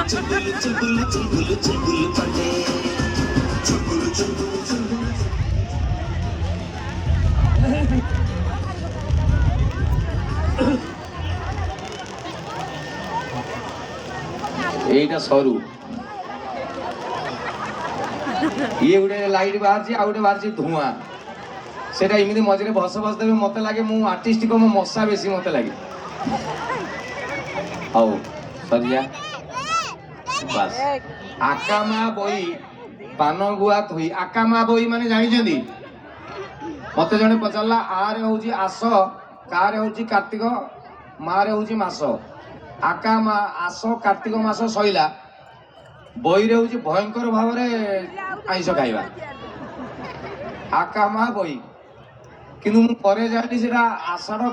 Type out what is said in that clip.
चुलबुल चुलबुल चुलबुल चुलबुल पड़े चुलबुल चुलबुल चुलबुल এইটা সরু ইয়ে গোটে লাইট বাহারছি ଆଉ ଗୋଟେ ବାହାରଛି ଧୂଆଁ সেটা এমনি মঝিরে বস বস দেবে মতে লাগে মু আর্টিস্টিক মো মশা বেশি মতে লাগে হও সরিয়া বাস আকামা বই পান গুয়া থই আকামা বই মানে জানিছেন মতে জনে পচারলা আরে হଉଛି আস কারে হଉଛି কার্তিক মারে হଉଛି মাস আকামা আস কার্তিক মাস সইলা বইরে হଉଛି ভয়ঙ্কর ভাবে আইଁଷ খাଇବା আকামা বই কিন্তু ମୁଁ ପରେ ଜାଣିଲି ସେଟା ଆଷାଢ଼